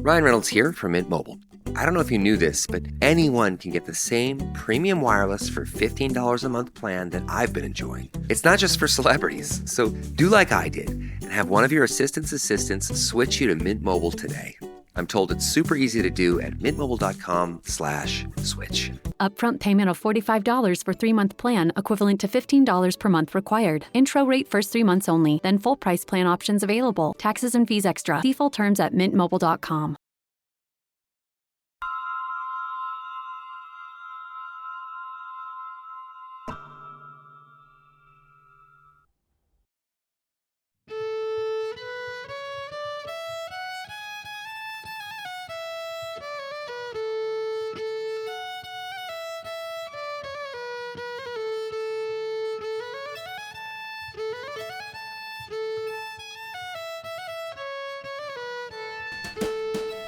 Ryan Reynolds here from Mint Mobile. I don't know if you knew this, but anyone can get the same premium wireless for $15 a month plan that I've been enjoying. It's not just for celebrities. So do like I did and have one of your assistants switch you to Mint Mobile today. I'm told it's super easy to do at mintmobile.com/switch. Upfront payment of $45 for 3-month plan, equivalent to $15 per month required. Intro rate first 3 months only, then full price plan options available. Taxes and fees extra. See full terms at mintmobile.com.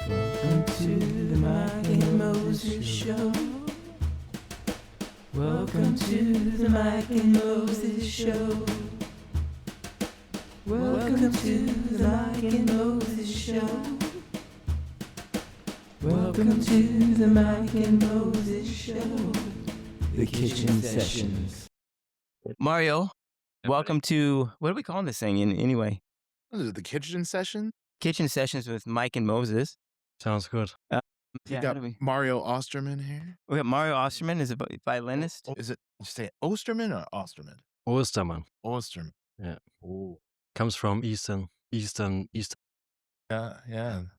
Welcome to the Mike and Moses Show. Welcome to the Mike and Moses Show. Welcome to the Mike and Moses Show. Welcome to the Mike and Moses Show. The Kitchen Sessions. Mario, welcome to, what are we calling this thing anyway? What is it, the kitchen session? Kitchen Sessions with Mike and Moses. Sounds good. You Yeah, got how do we? Mario Ostermann here. We got Mario Osterman, is a violinist. Is it, you say Osterman or Osterman? Ostermann. Osterman. Yeah. Oh. Comes from Eastern. Yeah.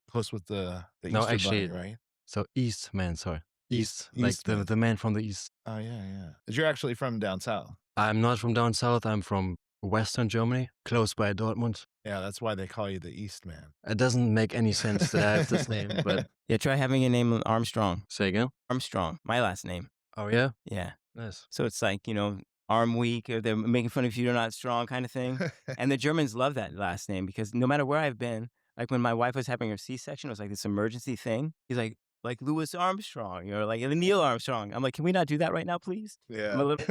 Close with the No, Easter actually- Bunny, right? So Eastman, sorry. East- Like Eastman. the man from the East. Oh, yeah. You're actually from down south. I'm not from down south. I'm from Western Germany, close by Dortmund. Yeah, that's why they call you the East Man. It doesn't make any sense that I have this name, but Yeah, try having a name Armstrong. say again. Armstrong, my last name. Oh, yeah? Yeah. Nice. So it's like, arm weak, or they're making fun of you, you're not strong kind of thing. And the Germans love that last name because no matter where I've been, like when my wife was having her C-section, it was like this emergency thing. He's like Louis Armstrong or like Neil Armstrong. I'm like, can we not do that right now, please? Yeah. I'm a little-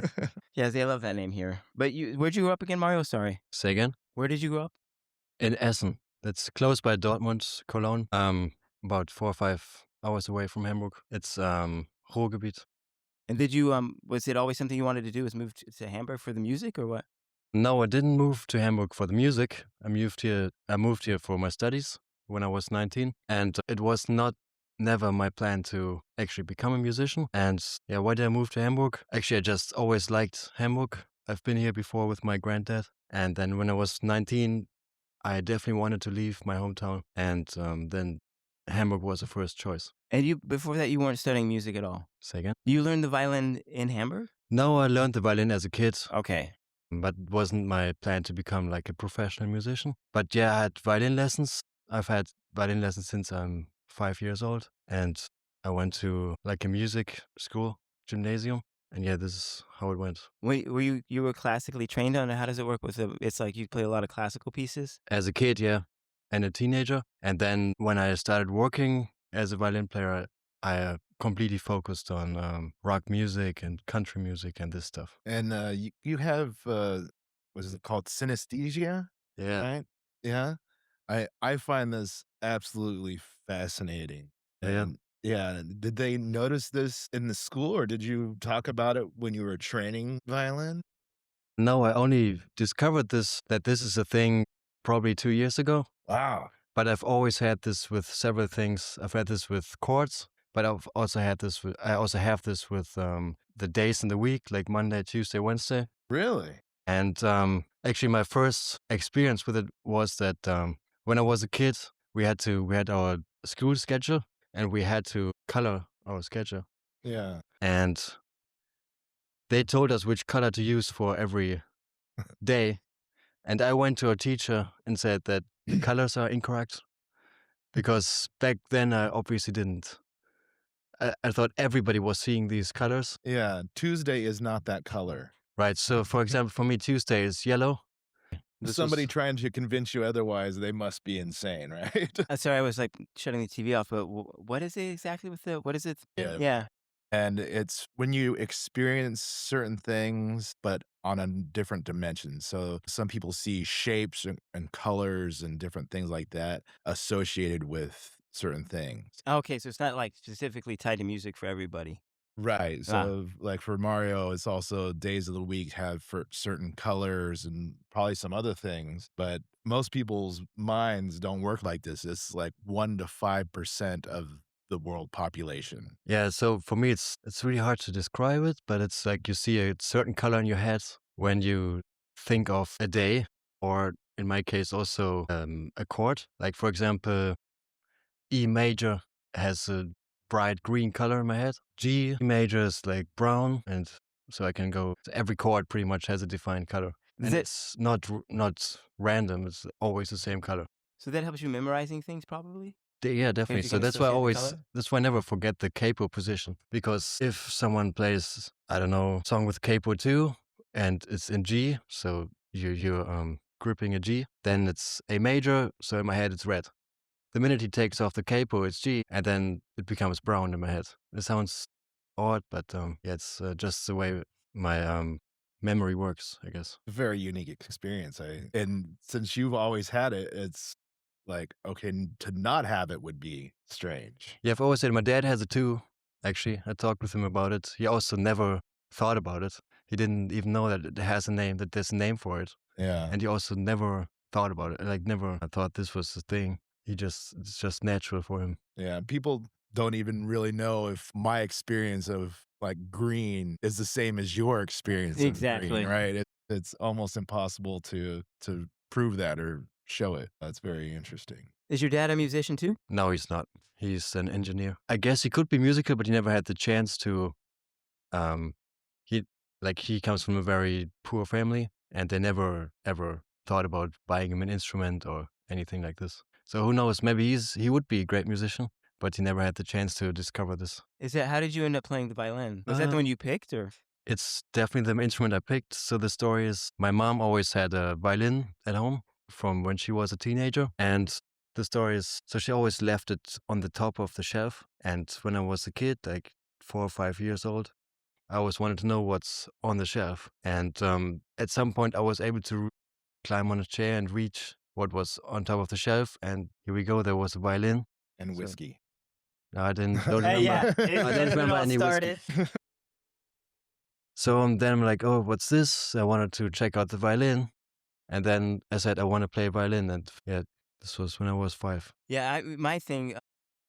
Yeah, they love that name here. But where'd you grow up again, Mario? Sorry. Say again. Where did you grow up? In Essen. That's close by Dortmund, Cologne. About 4 or 5 hours away from Hamburg. It's Ruhrgebiet. And did you, was it always something you wanted to do, was move to Hamburg for the music or what? No, I didn't move to Hamburg for the music. I moved here for my studies when I was 19, and it was never my plan to actually become a musician. And yeah, why did I move to Hamburg? Actually, I just always liked Hamburg. I've been here before with my granddad, and then when I was 19, I definitely wanted to leave my hometown, and then Hamburg was the first choice. And before that, you weren't studying music at all? Say again? You learned the violin in Hamburg? No, I learned the violin as a kid. Okay. But it wasn't my plan to become like a professional musician. But yeah, I had violin lessons. I've had violin lessons since I'm 5 years old. And I went to like a music school, gymnasium. And yeah, this is how it went. Were you were classically trained on it? How does it work it's like you play a lot of classical pieces? As a kid, yeah, and a teenager. And then when I started working as a violin player, I completely focused on rock music and country music and this stuff. And you have, what is it called? Synesthesia, Yeah. right? Yeah. I find this absolutely fascinating. Yeah. And, yeah. Did they notice this in the school, or did you talk about it when you were training violin? No, I only discovered that this is a thing probably 2 years ago. Wow. But I've always had this with several things. I've had this with chords, but I also have this with the days in the week, like Monday, Tuesday, Wednesday. Really? And actually, my first experience with it was that when I was a kid, we had our school schedule, and we had to color our schedule. Yeah. And they told us which color to use for every day. And I went to a teacher and said that the colors are incorrect, because back then I obviously didn't. I thought everybody was seeing these colors. Yeah. Tuesday is not that color. Right. So, for example, for me, Tuesday is yellow. Somebody trying to convince you otherwise, they must be insane, right? Sorry, I was like shutting the TV off, but what is it exactly what is it? Yeah. And it's when you experience certain things, but on a different dimension. So some people see shapes and colors and different things like that associated with certain things. Okay, so it's not like specifically tied to music for everybody. Right. Ah. So, like for Mario, it's also days of the week have for certain colors and probably some other things. But most people's minds don't work like this. It's like 1 to 5% of the world population. Yeah, so for me, it's really hard to describe it, but it's like you see a certain color in your head when you think of a day, or in my case, also a chord. Like, for example, E major has a bright green color in my head. G major is like brown, and so I can go. Every chord pretty much has a defined color, and it's not random. It's always the same color. So that helps you memorizing things, probably. Yeah, definitely. you So can that's why I associate the always, color? that's why I never forget the capo position. Because if someone plays, I don't know, song with capo 2 and it's in G, so you're gripping a G, then it's A major, so in my head it's red. The minute he takes off the capo, it's G, and then it becomes brown in my head. It sounds odd, but yeah, it's just the way my memory works, I guess. A very unique experience. And since you've always had it, it's like, okay, to not have it would be strange. Yeah, I've always said my dad has it too. Actually, I talked with him about it. He also never thought about it. He didn't even know that it has a name, that there's a name for it. Yeah. And he also never thought about it. Like, never thought this was a thing. It's just natural for him. Yeah. People don't even really know if my experience of like green is the same as your experience Exactly. of green, right? It's almost impossible to prove that or show it. That's very interesting. Is your dad a musician too? No, he's not. He's an engineer. I guess he could be musical, but he never had the chance to. He he comes from a very poor family, and they never ever thought about buying him an instrument or anything like this. So who knows? Maybe he would be a great musician, but he never had the chance to discover this. How did you end up playing the violin? Was that the one you picked, or? It's definitely the instrument I picked. So the story is, my mom always had a violin at home from when she was a teenager. And the story is, so she always left it on the top of the shelf. And when I was a kid, like 4 or 5 years old, I always wanted to know what's on the shelf. And at some point, I was able to climb on a chair and reach what was on top of the shelf. And here we go, there was a violin. And So- whiskey. No, I don't remember. Yeah, I didn't remember any whiskey. So then I'm like, oh, what's this? I wanted to check out the violin. And then I said, I want to play violin. And yeah, this was when I was 5. Yeah, my thing,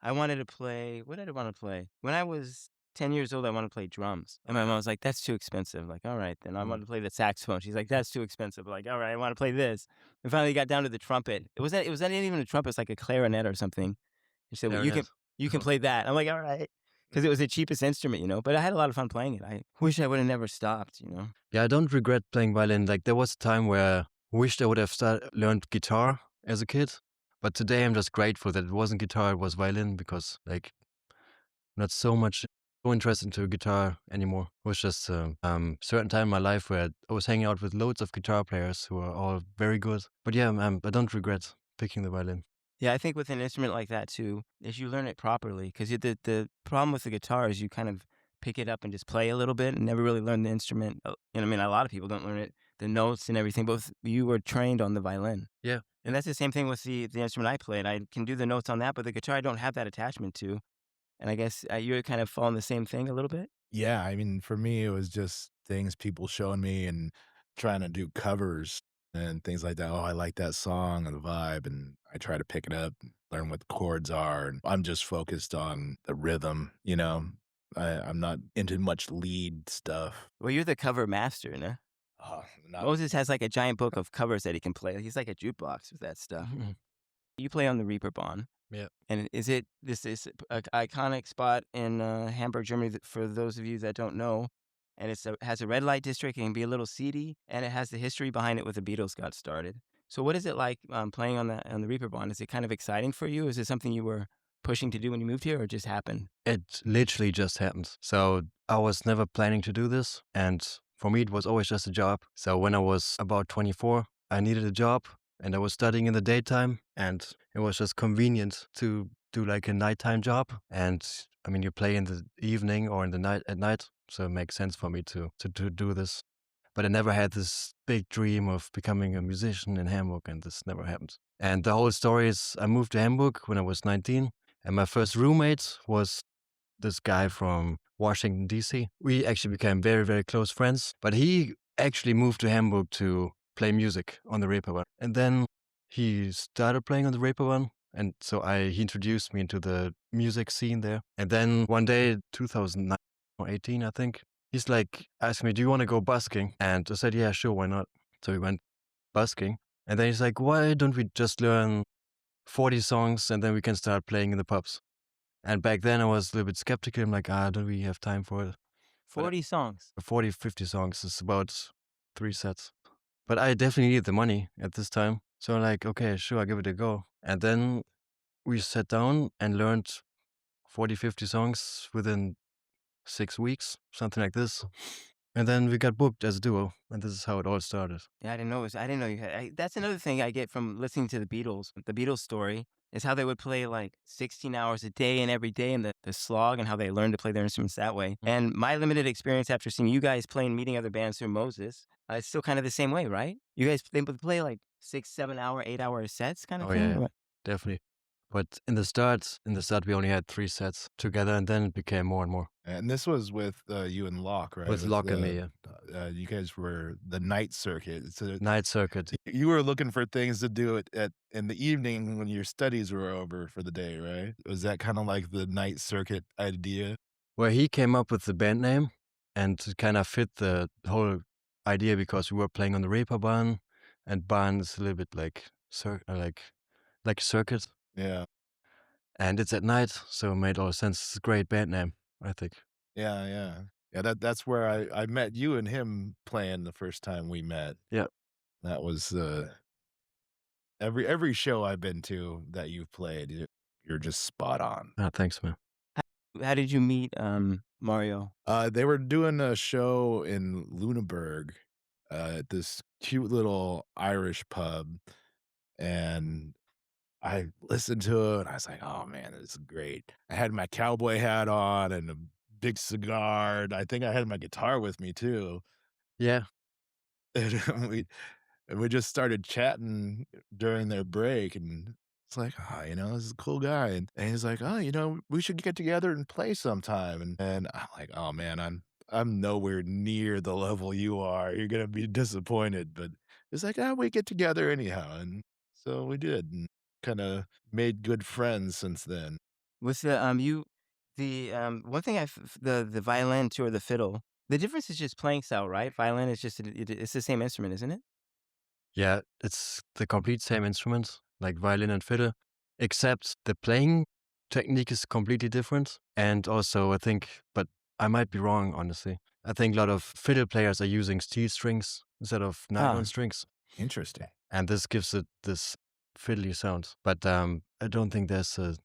I wanted to play, what did I want to play? When I was 10 years old, I wanted to play drums. And my mom was like, that's too expensive. Like, all right, then I wanted to play the saxophone. She's like, that's too expensive. Like, all right, I want to play this. And finally got down to the trumpet. It was not even a trumpet, it's like a clarinet or something. She said, well, you can play that. I'm like, all right. Because it was the cheapest instrument, But I had a lot of fun playing it. I wish I would have never stopped, Yeah, I don't regret playing violin. Like, there was a time where I wished I would have learned guitar as a kid. But today I'm just grateful that it wasn't guitar, it was violin, because like not so interested into guitar anymore. It was just a certain time in my life where I was hanging out with loads of guitar players who are all very good. But yeah, I don't regret picking the violin. Yeah, I think with an instrument like that too, is you learn it properly. Because the problem with the guitar is you kind of pick it up and just play a little bit and never really learn the instrument. I mean, a lot of people don't learn it, the notes and everything, but you were trained on the violin. Yeah. And that's the same thing with the instrument I played. I can do the notes on that, but the guitar I don't have that attachment to. And I guess you're kind of following the same thing a little bit? Yeah. I mean, for me, it was just things people showing me and trying to do covers and things like that. Oh, I like that song and the vibe. And I try to pick it up, and learn what the chords are. And I'm just focused on the rhythm, I'm not into much lead stuff. Well, you're the cover master, no? Moses has like a giant book of covers that he can play. He's like a jukebox with that stuff. You play on the Reeperbahn. Yeah. And this is an iconic spot in Hamburg, Germany, for those of you that don't know. And it has a red light district. It can be a little seedy, and it has the history behind it where the Beatles got started. So what is it like playing on the Reeperbahn? Is it kind of exciting for you? Is it something you were pushing to do when you moved here, or it just happened? It literally just happened. So I was never planning to do this. And for me, it was always just a job. So when I was about 24, I needed a job. And I was studying in the daytime, and it was just convenient to do like a nighttime job. And I mean, you play in the evening or in the night at night, so it makes sense for me to do this. But I never had this big dream of becoming a musician in Hamburg, and this never happened. And the whole story is, I moved to Hamburg when I was 19 And my first roommate was this guy from Washington, D.C. We actually became very, very close friends, but he actually moved to Hamburg to play music on the Reeperbahn. And then he started playing on the Reeperbahn. And so he introduced me into the music scene there. And then one day, 2009 or 18, I think, he's like, asked me, do you want to go busking? And I said, yeah, sure, why not? So we went busking. And then he's like, why don't we just learn 40 songs and then we can start playing in the pubs? And back then I was a little bit skeptical. I'm like, don't we have time for it? 40 songs. 40, 50 songs is about 3 sets. But I definitely needed the money at this time. So I'm like, okay, sure, I'll give it a go. And then we sat down and learned 40, 50 songs within 6 weeks, something like this. And then we got booked as a duo, and this is how it all started. Yeah, I didn't know you had. That's another thing I get from listening to the Beatles. The Beatles story is how they would play like 16 hours a day and every day in the slog, and how they learned to play their instruments that way. And my limited experience after seeing you guys play and meeting other bands through Moses, it's still kind of the same way, right? You guys, they would play like 6, 7 hour, 8 hour sets kind of Oh, thing? yeah, definitely. But in the start, we only had 3 sets together, and then it became more and more. And this was with you and Locke, right? With Locke and me, yeah. You guys were the night circuit. So Night circuit. you were looking for things to do in the evening when your studies were over for the day, right? Was that kind of like the night circuit idea? Where he came up with the band name, and it kind of fit the whole idea because we were playing on the Reeperbahn, and Bahn is a little bit like circuit, Yeah. and it's at night, so it made all sense. It's a great band name, I think. Yeah. That's where I met you and him playing the first time we met. Yeah. That was every show I've been to that you've played, you're just spot on. Thanks, man. How did you meet Mario? They were doing a show in Lüneburg, at this cute little Irish pub, and I listened to it, and I was like, "Oh, man, this is great." I had my cowboy hat on and a big cigar, and I think I had my guitar with me too. Yeah. And we just started chatting during their break, and it's like, this is a cool guy, and he's like, "Oh, we should get together and play sometime," and I'm like, "Oh, man, I'm nowhere near the level you are. You're gonna be disappointed," but it's like, "We get together anyhow," and so we did, and kinda made good friends since then. Was one thing the violin too, or the fiddle, the difference is just playing style, right? Violin is just it's the same instrument, isn't it? Yeah, it's the complete same instrument, like violin and fiddle, except the playing technique is completely different. And also, I think, but I might be wrong, honestly. I think a lot of fiddle players are using steel strings instead of nylon strings, Interesting. and this gives it this fiddly sound. But I don't think there's a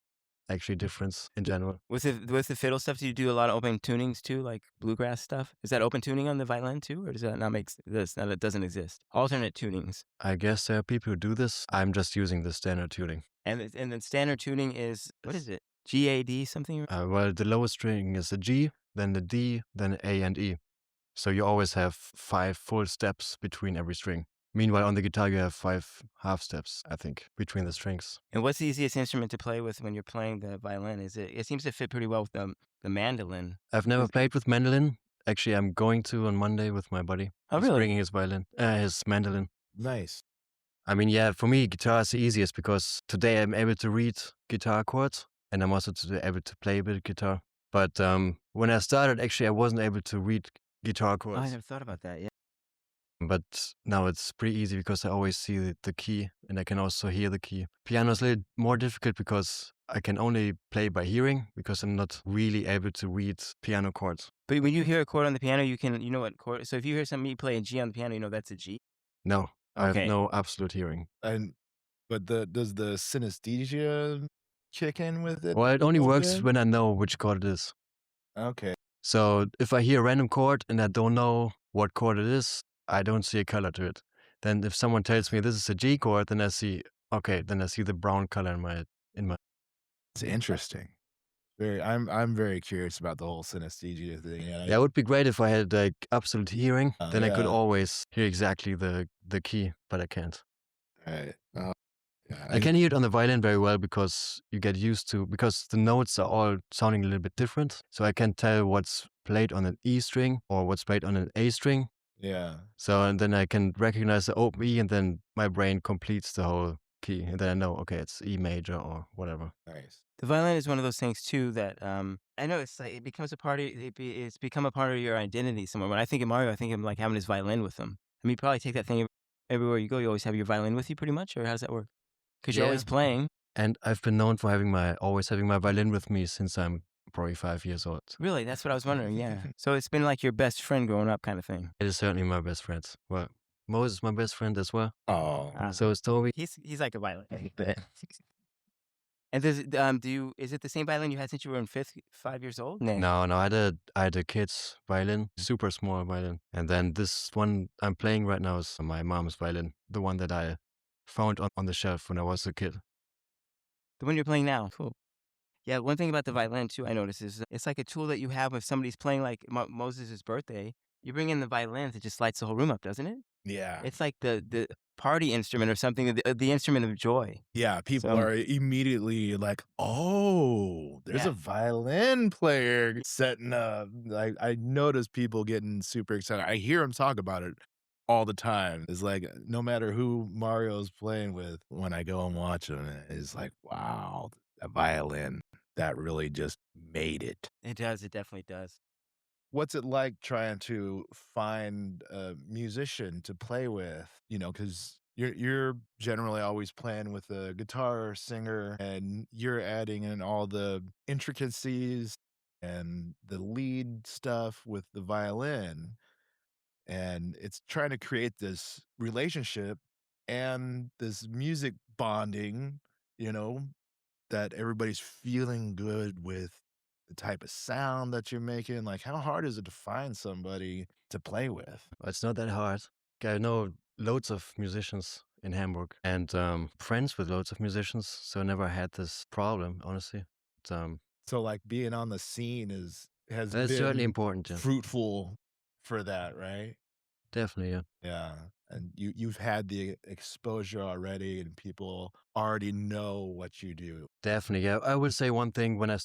actually difference in general. With the fiddle stuff, do you do a lot of open tunings too, like bluegrass stuff? Is that open tuning on the violin too, or does that not make this? Now that doesn't exist. Alternate tunings. I guess there are people who do this. I'm just using the standard tuning. And then standard tuning is, what is it? GAD something? Well, the lowest string is a G, then the D, then A and E. So you always have 5 full steps between every string. Meanwhile, on the guitar, you have 5 half steps, I think, between the strings. And what's the easiest instrument to play with when you're playing the violin? It seems to fit pretty well with the mandolin. I've never played with mandolin. Actually, I'm going to on Monday with my buddy. Oh, He's really? bringing his mandolin. Nice. I mean, yeah, for me, guitar is the easiest because today I'm able to read guitar chords, and I'm also able to play a bit of guitar. But when I started, actually, I wasn't able to read guitar Oh, I chords. never thought about that. Yeah. But now it's pretty easy because I always see the key and I can also hear the key. Piano is a little more difficult because I can only play by hearing because I'm not really able to read piano chords. But when you hear a chord on the piano, you know what chord. So if you hear somebody play a G on the piano, you know that's a G. No, I have Okay. no absolute hearing. But does the synesthesia kick in with it? Well, it only a little works bit? when I know which chord it is. Okay. So if I hear a random chord and I don't know what chord it is, I don't see a color to it. Then if someone tells me this is a G chord, then I see the brown color in my. It's interesting. I'm very curious about the whole synesthesia thing. Yeah, it would be great if I had like absolute hearing. Then I could yeah. always hear exactly the key, but I can't. Right. Yeah, I can hear it on the violin very well because you get used to, because the notes are all sounding a little bit different. So I can tell what's played on an E string or what's played on an A string. yeah. So, and then I can recognize the open E, and then my brain completes the whole key. And then I know, okay, it's E major or whatever. Nice. The violin is one of those things too that I know it's like it becomes a part of it's become a part of your identity somewhere. When I think of Mario, I think of like having his violin with him. I mean, you probably take that thing everywhere you go. You always have your violin with you, pretty much, or how does that work? Because you're Yeah. always playing. And I've been known for always having my violin with me since I'm probably 5 years old. Really, that's what I was wondering. Yeah. So it's been like your best friend growing up, kind of thing. It is certainly my best friend. Well, Moses is my best friend as well. Oh, So is Toby. He's like a violin. And is it the same violin you had since you were in 5 years old? No, I had a kid's violin, super small violin. And then this one I'm playing right now is my mom's violin, the one that I found on the shelf when I was a kid. The one you're playing now. Cool. Yeah, one thing about the violin too, I noticed is it's like a tool that you have if somebody's playing like Moses' birthday. You bring in the violin, it just lights the whole room up, doesn't it? yeah. It's like the party instrument or something, the instrument of joy. Yeah, people So- are immediately like, "Oh, there's Yeah. a violin player setting up." Like, I notice people getting super excited. I hear them talk about it all the time. It's like no matter who Mario's playing with, when I go and watch him, it's like, wow, a violin that really just made it. It does. It definitely does. What's it like trying to find a musician to play with? You know, because you're generally always playing with a guitar or singer, and you're adding in all the intricacies and the lead stuff with the violin, and it's trying to create this relationship and this music bonding, you know, that everybody's feeling good with the type of sound that you're making. Like, how hard is it to find somebody to play with? It's not that hard. I know loads of musicians in Hamburg and friends with loads of musicians, so I never had this problem, honestly. But, So, like, being on the scene has that's been certainly important, yeah. fruitful for that, right? Definitely, yeah. Yeah. And you've had the exposure already, and people already know what you do. Definitely, yeah. I would say one thing, when I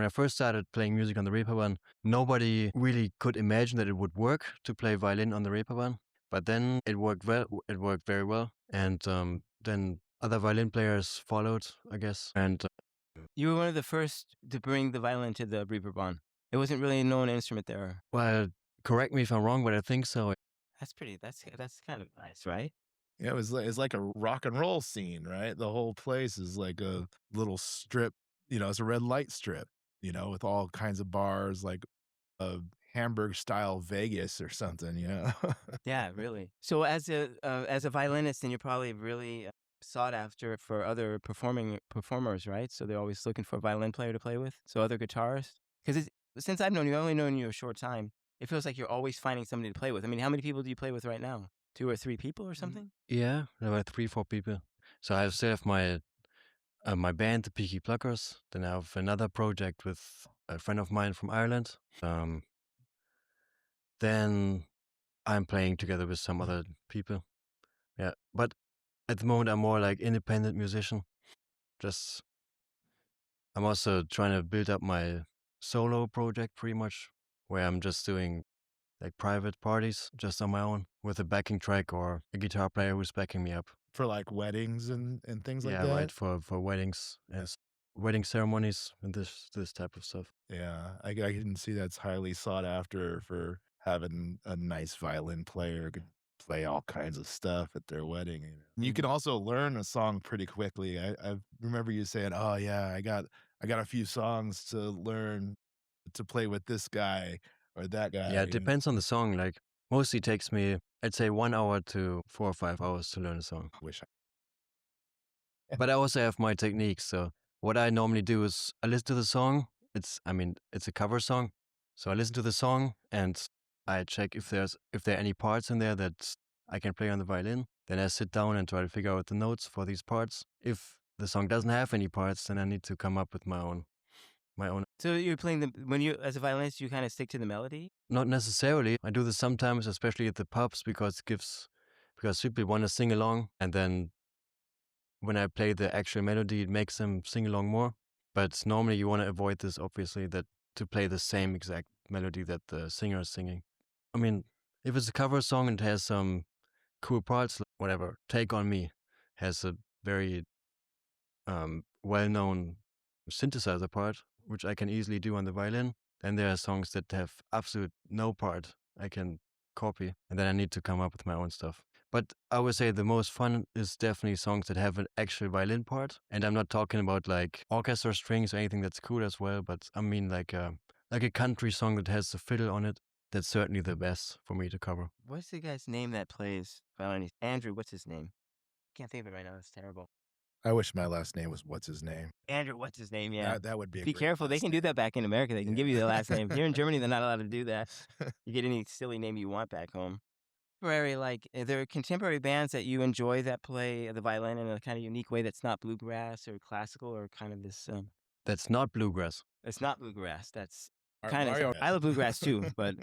first started playing music on the Reeperbahn, nobody really could imagine that it would work to play violin on the Reeperbahn. But then it worked very well. And then other violin players followed, I guess. And You were one of the first to bring the violin to the Reeperbahn. It wasn't really a known instrument there. well, correct me if I'm wrong, but I think so. That's kind of nice, right? Yeah, it's like a rock and roll scene, right? The whole place is like a little strip, it's a red light strip, with all kinds of bars, like a Hamburg style Vegas or something. Yeah, really. So as a violinist, then you're probably really sought after for other performers, right? So they're always looking for a violin player to play with. So other guitarists, because since I've only known you a short time, it feels like you're always finding somebody to play with. I mean, how many people do you play with right now? 2 or 3 people or something? Yeah, there were 3, 4 people. So I still have my band, the Peaky Pluckers. Then I have another project with a friend of mine from Ireland. Then I'm playing together with some other people. Yeah, but at the moment I'm more like independent musician. I'm also trying to build up my solo project pretty much, where I'm just doing like private parties just on my own with a backing track or a guitar player who's backing me up. For like weddings and things like Yeah, that. right, for weddings and wedding ceremonies and this type of stuff. Yeah, I can see that's highly sought after for having a nice violin player who could play all kinds of stuff at their wedding. You can also learn a song pretty quickly. I remember you saying, "Oh yeah, I got a few songs to learn to play with this guy or that guy." Yeah, it depends on the song. Like mostly takes me, I'd say 1 hour to 4 or 5 hours to learn a song. Wish But I also have my techniques. So what I normally do is I listen to the song. It's a cover song. So I listen to the song and I check if there are any parts in there that I can play on the violin. Then I sit down and try to figure out the notes for these parts. If the song doesn't have any parts, then I need to come up with my own. So you're playing when you, as a violinist, you kind of stick to the melody? Not necessarily. I do this sometimes, especially at the pubs, because people want to sing along, and then when I play the actual melody, it makes them sing along more. But normally you want to avoid this, obviously, that to play the same exact melody that the singer is singing. I mean, if it's a cover song and it has some cool parts, whatever, Take On Me has a very well-known synthesizer part, which I can easily do on the violin. Then there are songs that have absolute no part I can copy, and then I need to come up with my own stuff. But I would say the most fun is definitely songs that have an actual violin part, and I'm not talking about like orchestra strings or anything that's cool as well, but I mean like a country song that has a fiddle on it. That's certainly the best for me to cover. What's the guy's name that plays violinist? Andrew, what's his name? Can't think of it right now. That's terrible. I wish my last name was what's his name. Andrew, what's his name? Yeah. That would be a Be great careful. They last can do name. that back in America. They can give you the last name. Here in Germany, they're not allowed to do that. name. You get any silly name you want back home. Contemporary, like, are there contemporary bands that you enjoy that play the violin in a kind of unique way that's not bluegrass or classical or kind of this? That's not bluegrass. It's not bluegrass. That's Mario- I love bluegrass too, but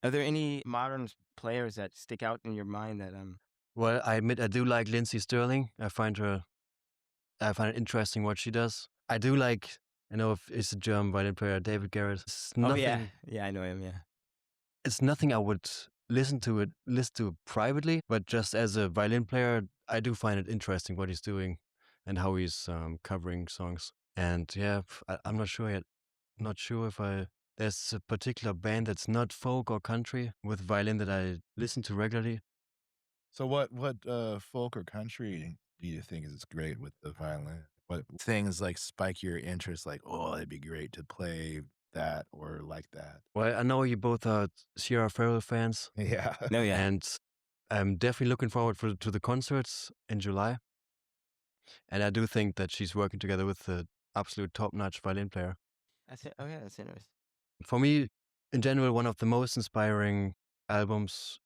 are there any modern players that stick out in your mind that Well, I admit I do like Lindsay Sterling. I find it interesting what she does. I do like, I know if it's a German violin player, David Garrett. It's nothing, Oh yeah, I know him. Yeah. it's nothing I would listen to privately, but just as a violin player, I do find it interesting what he's doing and how he's covering songs. And yeah, I'm not sure yet. Not sure if there's a particular band that's not folk or country with violin that I listen to regularly. So what folk or country do you think is great with the violin? What things like spike your interest? Like, oh, it'd be great to play that or like that. Well, I know you both are Sierra Farrell fans, Yeah. No, yeah. and I'm definitely looking forward to the concerts in July. And I do think that she's working together with the absolute top-notch violin player. That's it. Oh yeah, that's interesting. For me, in general, one of the most inspiring albums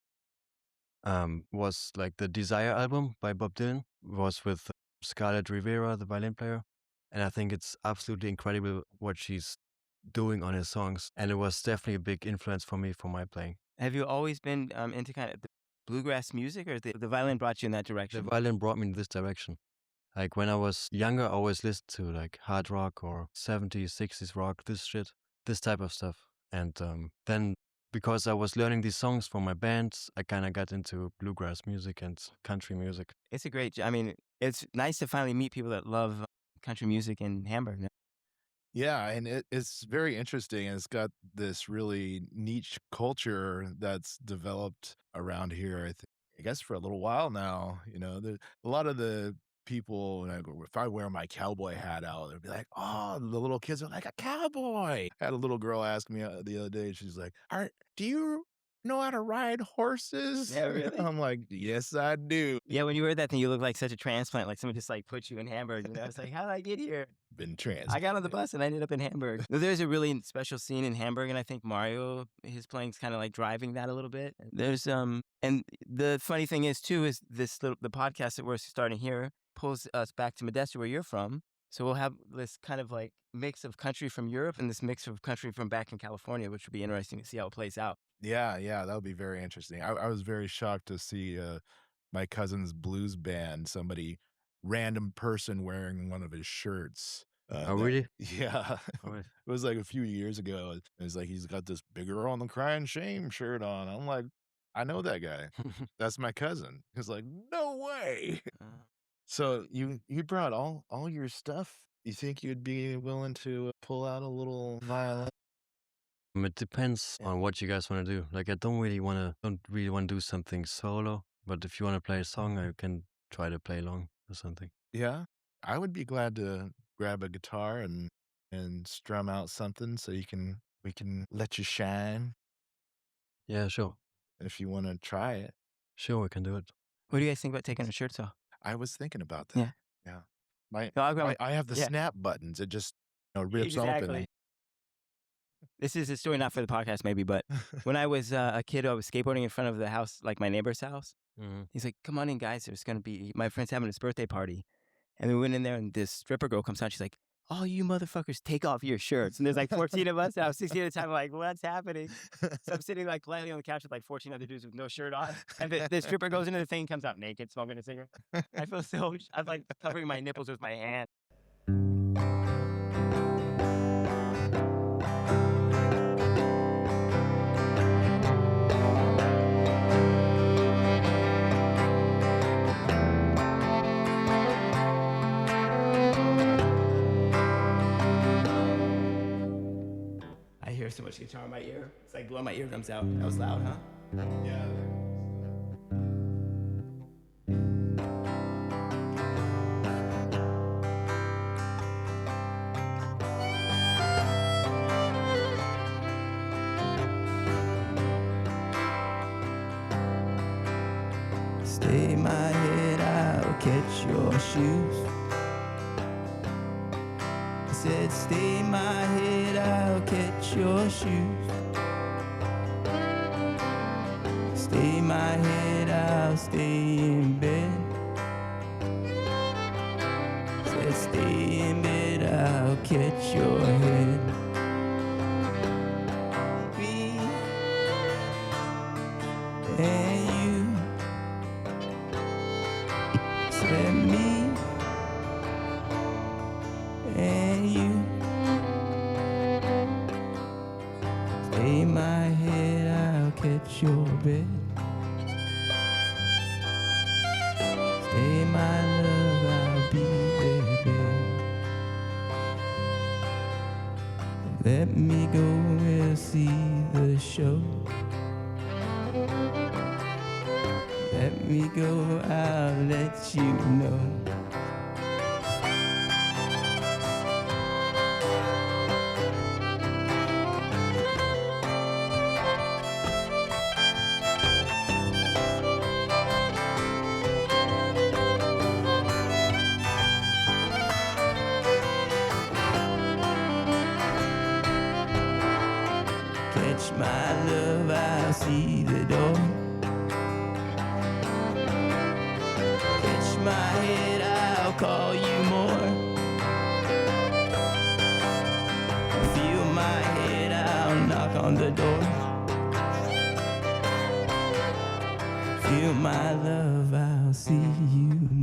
was like the Desire album by Bob Dylan. Was with Scarlett Rivera, the violin player. And I think it's absolutely incredible what she's doing on his songs. And it was definitely a big influence for me for my playing. Have you always been into kind of the bluegrass music, or the violin brought you in that The direction? violin brought me in this direction. Like when I was younger, I always listened to like hard rock or 70s, 60s rock, this type of stuff. And then because I was learning these songs for my band, I kind of got into bluegrass music and country music. It's a great. I mean, it's nice to finally meet people that love country music in Hamburg. Yeah, and it's very interesting. And it's got this really niche culture that's developed around here. I guess for a little while now. You know, a lot of the people. If I wear my cowboy hat out, they'll be like, "Oh, the little kids are like a cowboy." I had a little girl ask me the other day. She's like, "Do you know how to ride horses?" Yeah, really? I'm like, "Yes, I do." Yeah, when you heard that thing, you look like such a transplant. Like someone just like put you in Hamburg. You know, it's like, how did I get here? Been trans. I got on the bus and I ended up in Hamburg. There's a really special scene in Hamburg, and I think Mario, his playing's kind of like driving that a little bit. There's and the funny thing is too is the podcast that we're starting here pulls us back to Modesto, where you're from. So we'll have this kind of like mix of country from Europe and this mix of country from back in California, which would be interesting to see how it plays out. Yeah, that would be very interesting. I was very shocked to see my cousin's blues band, somebody, random person wearing one of his shirts. Oh, really? Yeah. Oh, It was like a few years ago. It was like he's got this Big Girl on the Crying Shame shirt on. I'm like, I know that guy. That's my cousin. He's like, no way. So you brought all your stuff. You think you'd be willing to pull out a little violin? It depends on what you guys want to do. Like I don't really want to do something solo, but if you want to play a song, I can try to play along or something. Yeah, I would be glad to grab a guitar and strum out something so we can let you shine Yeah, sure. if you want to try it. Sure, we can do it. What do you guys think about taking our shirts off? I was thinking about that. Yeah. Yeah. No, I'll grab I have the yeah. snap buttons. It just rips open. Exactly. This is a story not for the podcast, maybe, but when I was a kid, I was skateboarding in front of the house, like my neighbor's house. Mm-hmm. He's like, "Come on in, guys. There's going to be my friend's having his birthday party." And we went in there, and this stripper girl comes out. She's like, all you motherfuckers take off your shirts. And there's like 14 of us. And I was 16 at the time. I'm like, what's happening? So I'm sitting like politely on the couch with like 14 other dudes with no shirt on. And the stripper goes into the thing, comes out naked, smoking a cigarette. I feel so, I'm like covering my nipples with my hand. I hear so much guitar in my ear. It's like blowing my eardrums out. That was loud, huh? Yeah. Stay my head, I'll catch your shoes. I said, stay my head, I'll catch your shoes. Stay my head, I'll stay in bed. Said, stay in bed, I'll catch your head. Me and you. Said me and you. Stay my head, I'll catch your bed. Stay my love, I'll be there, babe. Let me go and see the show. Let me go, I'll let you know. Catch my love, I'll see the door. Catch my head, I'll call you more. Feel my head, I'll knock on the door. Feel my love, I'll see you more.